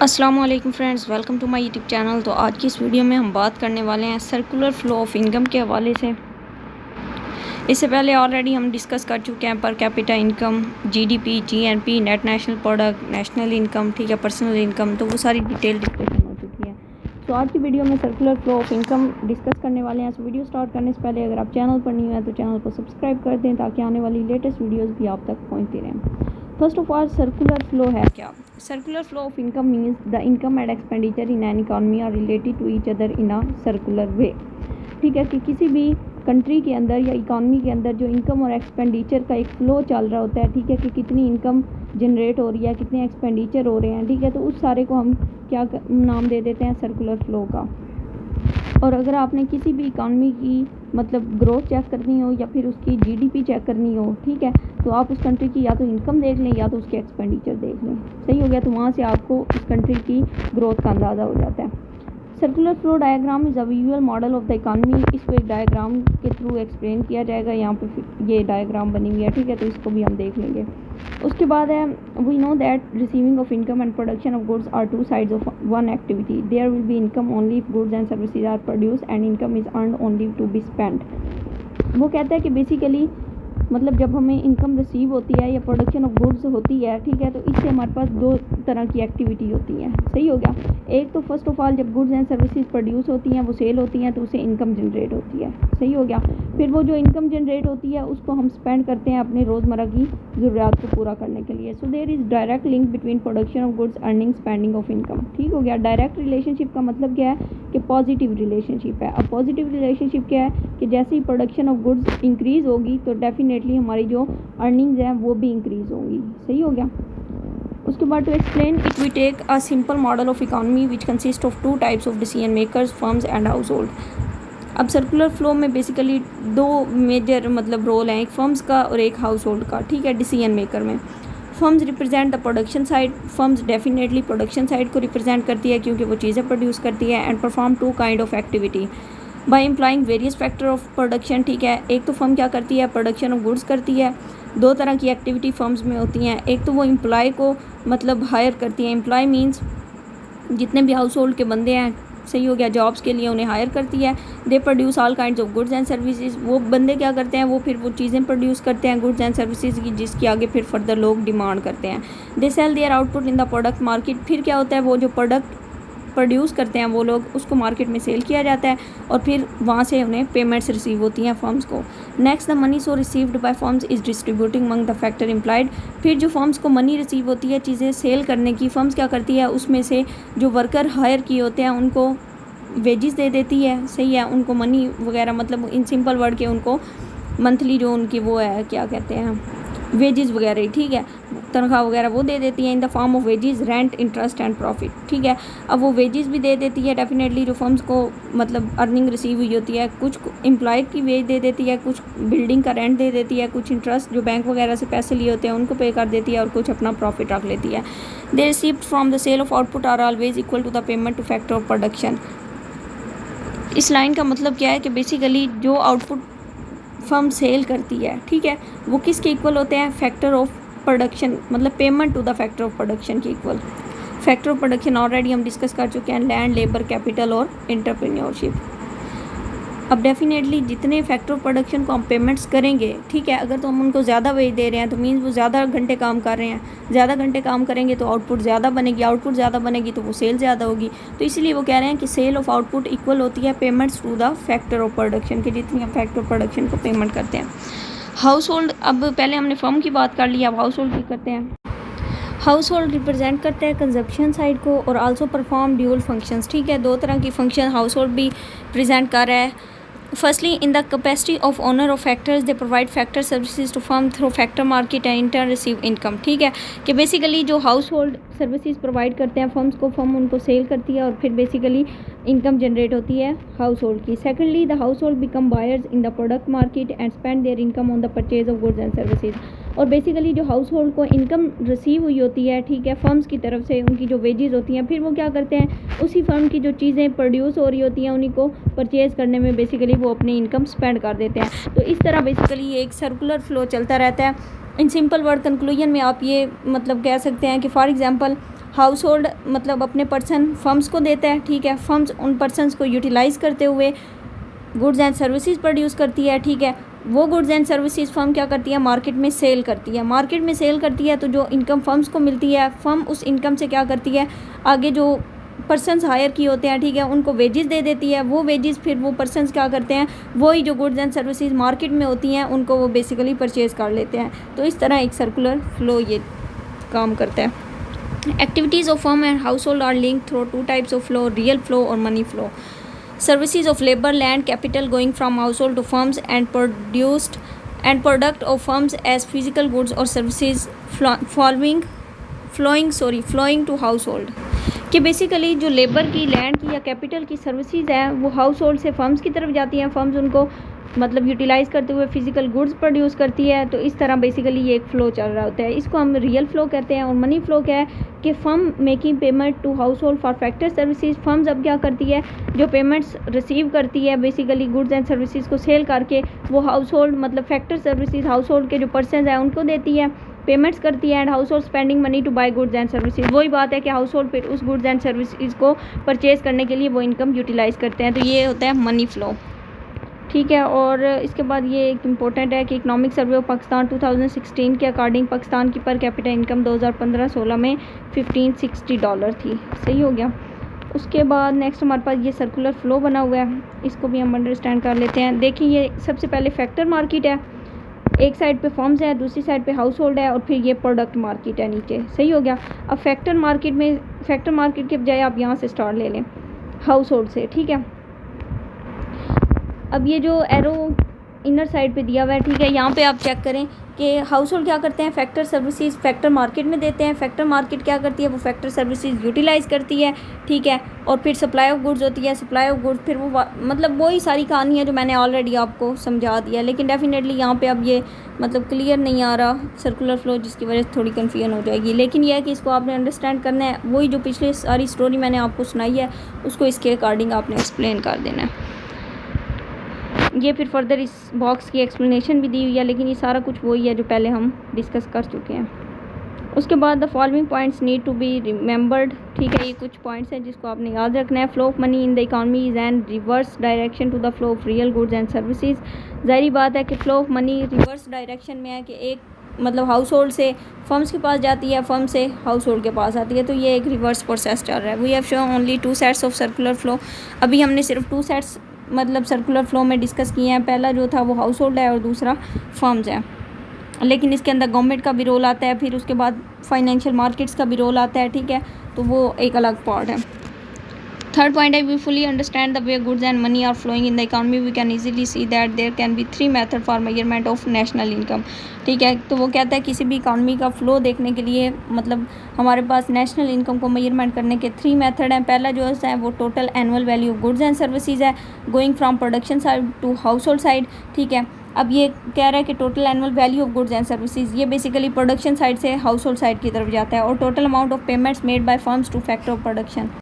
अस्सलाम वालेकुम friends, welcome to my YouTube channel. तो आज की इस वीडियो में हम बात करने वाले हैं सर्कुलर फ्लो ऑफ इनकम के हवाले से। इससे पहले ऑलरेडी हम डिस्कस कर चुके हैं per capita income, GDP, GNP, net national product, national income, ठीक है, पर्सनल इनकम, तो वो सारी डिटेल डिस्कशन हो चुकी है। तो आज की वीडियो में circular flow of income discuss करने वाले हैं। तो वीडियो स्टार्ट करने से पहले अगर आप चैनल पर नहीं हैं तो चैनल को सब्सक्राइब कर दें ताकि आने वाली लेटेस्ट वीडियोज़ भी आप तक पहुँचती रहें। First of all, circular flow है क्या? Circular flow of income means the income and expenditure in an economy are related to each other in a circular way. ठीक है, कि किसी भी कंट्री के अंदर या इकॉनमी के अंदर जो इनकम और एक्सपेंडिचर का एक फ़्लो चल रहा होता है, ठीक है, कि कितनी इनकम जनरेट हो रही है, कितने एक्सपेंडिचर हो रहे हैं, ठीक है, तो उस सारे को हम क्या नाम दे देते हैं? सर्कुलर फ्लो का। और अगर आपने किसी भी इकॉनमी की मतलब ग्रोथ चेक करनी हो या फिर उसकी जीडीपी चेक करनी हो, ठीक है, तो आप उस कंट्री की या तो इनकम देख लें या तो उसके एक्सपेंडिचर देख लें। सही हो गया, तो वहाँ से आपको उस कंट्री की ग्रोथ का अंदाज़ा हो जाता है। Circular flow diagram is a visual model of the economy. इसको एक डायग्राम के थ्रू एक्सप्लेन किया जाएगा। यहाँ पे ये डायग्राम बनी हुई है, ठीक है, तो इसको भी हम देख लेंगे। उसके बाद है, we know that receiving of income and production of goods are two sides of one activity. There will be income only if goods and services are produce and income is earned only to be spend. वो कहता है कि basically मतलब जब हमें income receive होती है या प्रोडक्शन ऑफ गुड्स होती है, ठीक है, तो इससे हमारे पास दो तरह की एक्टिविटी होती है। सही हो गया। एक तो फर्स्ट ऑफ ऑल जब गुड्स एंड सर्विसेज प्रोड्यूस होती हैं, वो सेल होती हैं, तो उससे इनकम जनरेट होती है। सही हो गया। फिर वो जो इनकम जनरेट होती है उसको हम स्पेंड करते हैं अपने रोज़मर्रा की ज़रूरत को पूरा करने के लिए। So there is direct link between production of goods, earning, spending of income. ठीक हो गया। डायरेक्ट रिलेशनशिप का मतलब क्या है कि पॉजिटिव रिलेशनशिप है। अब पॉजिटिव रिलेशनशिप क्या है कि जैसे ही प्रोडक्शन ऑफ गुड्स इंक्रीज़ होगी तो डेफिनेटली हमारी जो अर्निंग्स हैं वो भी इंक्रीज़ होंगी। सही हो गया। उसके बाद to explain it we take a simple model of economy which consist of two types of decision makers, firms and household. अब सर्कुलर फ्लो में बेसिकली दो मेजर मतलब रोल हैं, एक फर्म्स का और एक हाउस होल्ड का। ठीक है, डिसीजन मेकर में firms represent the production side. Firms definitely production side को रिप्रेजेंट करती है क्योंकि वो चीज़ें प्रोड्यूस करती है and perform two kind of activity by employing various factor of production. ठीक है, एक तो फर्म क्या करती है, प्रोडक्शन ऑफ गुड्स करती है। दो तरह की एक्टिविटी फर्म्स में होती हैं। एक तो वो एम्प्लॉय को मतलब हायर करती है। एम्प्लॉय मीन्स जितने भी हाउस होल्ड के बंदे हैं, सही हो गया, जॉब्स के लिए उन्हें हायर करती है। They produce all kinds of goods and services. वो बंदे क्या करते हैं, वो फिर वो चीज़ें प्रोड्यूस करते हैं गुड्स एंड सर्विसेज की, जिसकी आगे फिर फर्दर लोग डिमांड करते हैं। They sell their output in the product market. फिर क्या होता है, वो जो प्रोडक्ट प्रोड्यूस करते हैं वो लोग उसको मार्केट में सेल किया जाता है और फिर वहाँ से उन्हें पेमेंट्स रिसीव होती हैं फर्म्स को। Next, the money so received by firms is distributing among the factor implied. फिर जो फर्म्स को मनी रिसीव होती है चीज़ें सेल करने की, फर्म्स क्या करती है, उसमें से जो वर्कर हायर किए होते हैं उनको वेजेस दे देती है। सही है, उनको मनी वगैरह मतलब इन सिंपल वर्ड के उनको मंथली जो उनकी वो है क्या कहते हैं वेजेस वगैरह, ठीक है, तनख्वाह वगैरह वो दे देती है in the form of wages, rent, interest and profit. ठीक है, अब वो वेजेस भी दे देती है डेफिनेटली जो फर्म्स को मतलब अर्निंग रिसीव हुई होती है। कुछ एम्प्लॉय की वेज दे देती है, कुछ बिल्डिंग का रेंट दे देती है, कुछ इंटरेस्ट जो बैंक वगैरह से पैसे लिए होते हैं उनको पे कर देती है और कुछ अपना प्रॉफिट रख लेती है। They received from the sale of output are always equal to the payment to factor of production. इस लाइन का मतलब क्या है कि बेसिकली जो आउटपुट फर्म सेल करती है, ठीक है, वो किसके इक्वल होते हैं, फैक्टर ऑफ प्रोडक्शन, मतलब payment to the factor of production के equal. Factor of production already हम डिस्कस कर चुके हैं, लैंड, लेबर, कैपिटल और एंटरप्रेन्योरशिप। अब डेफिनेटली जितने फैक्टर ऑफ प्रोडक्शन को हम पेमेंट्स करेंगे, ठीक है, अगर तो हम उनको ज़्यादा वेज दे रहे हैं तो मीन्स वो ज़्यादा घंटे काम कर रहे हैं, ज़्यादा घंटे काम करेंगे तो आउटपुट ज़्यादा बनेगी, आउटपुट ज़्यादा बनेगी तो वो सेल ज़्यादा होगी। तो इसलिए वो कह रहे हैं कि सेल ऑफ आउटपुट इक्वल होती है payments to the factor of production के, जितनी हम फैक्टर ऑफ प्रोडक्शन को पेमेंट करते हैं। हाउस होल्ड, अब पहले हमने फर्म की बात कर ली, अब हाउस होल्ड भी करते हैं। हाउस होल्ड रिप्रेजेंट करते हैं कंजप्शन साइड को और आल्सो परफॉर्म ड्यूल फंक्शंस। ठीक है, दो तरह की फंक्शन हाउस होल्ड भी प्रेजेंट कर रहा है। Firstly, in the capacity of owner of factors, they provide factor services to firm through factor market and in turn receive income। ठीक है, कि बेसिकली जो हाउस होल्ड सर्विसेज प्रोवाइड करते हैं फर्म्स को, फर्म उनको सेल करती है और फिर बेसिकली इनकम जनरेट होती है हाउस होल्ड की। Secondly, the house hold become buyers in the product market and spend there income on the purchase of goods and services. और बेसिकली जो हाउस होल्ड को इनकम रिसीव हुई होती है, ठीक है, फर्म्स की तरफ से, उनकी जो वेजेस होती हैं, फिर वो क्या करते हैं, उसी फर्म की जो चीज़ें प्रोड्यूस हो रही होती हैं उन्हीं को परचेज़ करने में बेसिकली वो अपनी इनकम स्पेंड कर देते हैं। तो इस तरह बेसिकली ये एक सर्कुलर फ्लो चलता रहता है। इन सिंपल वर्ड कंक्लूजन में आप ये मतलब कह सकते हैं कि फॉर एग्जांपल हाउस होल्ड मतलब अपने पर्सन फर्म्स को देता है, ठीक है। फर्म्स उन पर्सनस को यूटिलाइज़ करते हुए गुड्स एंड सर्विसेज प्रोड्यूस करती है, ठीक है। वो गुड्स एंड सर्विसेज फर्म क्या करती है, मार्केट में सेल करती है। मार्केट में सेल करती है तो जो इनकम फर्म्स को मिलती है, फर्म उस इनकम से क्या करती है, आगे जो पर्सनस हायर किए होते हैं, ठीक है, उनको वेजेस दे देती है। वो वेजेस फिर वो पर्सनस क्या करते हैं, वही जो गुड्स एंड सर्विसेज मार्केट में होती हैं उनको वो बेसिकली परचेज़ कर लेते हैं। तो इस तरह एक सर्कुलर फ्लो ये काम करता है। Activities of firm and household are linked through two types of flow, real flow or money flow. Services of labor, land, capital going from household to firms and product of firms as physical goods or services flowing to household. कि basically जो labour की, land की या capital की services है वो house hold से firms की तरफ जाती हैं। फर्म्स उनको मतलब यूटिलाइज़ करते हुए फिजिकल गुड्स प्रोड्यूस करती है। तो इस तरह बेसिकली ये एक फ़्लो चल रहा होता है। इसको हम रियल फ़्लो कहते हैं। और मनी फ़्लो क्या है कि firm making payment to household for factor services. Firms अब क्या करती है, जो पेमेंट्स रिसीव करती है बेसिकली गुड्स एंड सर्विसेज को सेल करके, वो हाउस होल्ड मतलब फैक्टर सर्विसेज हाउस होल्ड के जो पर्सन हैं उनको देती है, पेमेंट्स करती है। And household spending money to buy goods and services. वही बात है कि हाउस होल्ड फिर उस गुड्स एंड सर्विसेज को परचेज़ करने के लिए वो इनकम यूटिलाइज़ करते हैं। तो ये होता है मनी फ़्लो, ठीक है। और इसके बाद ये एक इम्पोर्टेंट है कि इकोनॉमिक सर्वे ऑफ पाकिस्तान 2016 के अकॉर्डिंग पाकिस्तान की पर कैपिटा इनकम 2015-16 में $1560 थी। सही हो गया। उसके बाद नेक्स्ट हमारे पास ये सर्कुलर फ़्लो बना हुआ है, इसको भी हम अंडरस्टैंड कर लेते हैं। देखिए ये सबसे पहले फैक्टर मार्केट है, एक साइड पे फर्म्स है, दूसरी साइड पे हाउस होल्ड है, और फिर ये प्रोडक्ट मार्केट है नीचे। सही हो गया। अब फैक्टर मार्केट के बजाय आप यहाँ से स्टार्ट ले लें हाउस होल्ड से, ठीक है। अब ये जो एरो इनर साइड पे दिया हुआ है, ठीक है, यहाँ पे आप चेक करें कि हाउस होल्ड क्या करते हैं, फैक्टर सर्विसेज फैक्टर मार्केट में देते हैं। फैक्टर मार्केट क्या करती है, वो फैक्टर सर्विसेज यूटिलाइज़ करती है, ठीक है। और फिर सप्लाई ऑफ गुड्स होती है, सप्लाई ऑफ गुड्स फिर वो मतलब वही सारी कहानी है जो मैंने ऑलरेडी आपको समझा दिया। लेकिन डेफिनेटली यहाँ पे अब ये मतलब क्लियर नहीं आ रहा सर्कुलर फ्लो, जिसकी वजह से थोड़ी कन्फ्यूजन हो जाएगी। लेकिन यह है कि इसको आपने अंडरस्टैंड करना है, वही जो पिछले सारी स्टोरी मैंने आपको सुनाई है उसको इसके अकॉर्डिंग आपने एक्सप्लेन कर देना है। ये फिर फर्दर इस बॉक्स की एक्सप्लेनेशन भी दी हुई है, लेकिन ये सारा कुछ वही है जो पहले हम डिस्कस कर चुके हैं। उसके बाद the following points need to be remembered, ठीक है। ये कुछ पॉइंट्स हैं जिसको आपने याद रखना है। Flow of money in the economy is and reverse direction to the flow of real goods and services. ज़ाहिर बात है कि flow of money reverse direction में है कि एक मतलब हाउस होल्ड से फर्म्स के पास जाती है, फर्म से हाउस होल्ड के पास आती है। तो ये एक रिवर्स प्रोसेस चल रहा है। We have shown only 2 sets of circular flow. अभी हमने सिर्फ 2 सेट्स मतलब सर्कुलर फ्लो में डिस्कस किए हैं। पहला जो था वो हाउस होल्ड है और दूसरा फर्म्स है, लेकिन इसके अंदर गवर्नमेंट का भी रोल आता है, फिर उसके बाद फाइनेंशियल मार्केट्स का भी रोल आता है, ठीक है। तो वो एक अलग पार्ट है। Third point है, we fully understand the way goods and money are flowing in the economy. We can easily see that there can be 3 method for measurement of national income, ठीक है। तो वो कहता है किसी भी इकानमी का फ़्लो देखने के लिए मतलब हमारे पास नेशनल इनकम को मेजरमेंट करने के 3 मेथड हैं। पहला जो है वो total annual value of goods and services है, going from production side to household side, ठीक है। अब ये कह रहा है कि total annual value of goods and services ये बेसिकली प्रोडक्शन साइड से हाउस होल्ड साइड की तरफ जाता है। और total amount of payments made by firms to factor of production.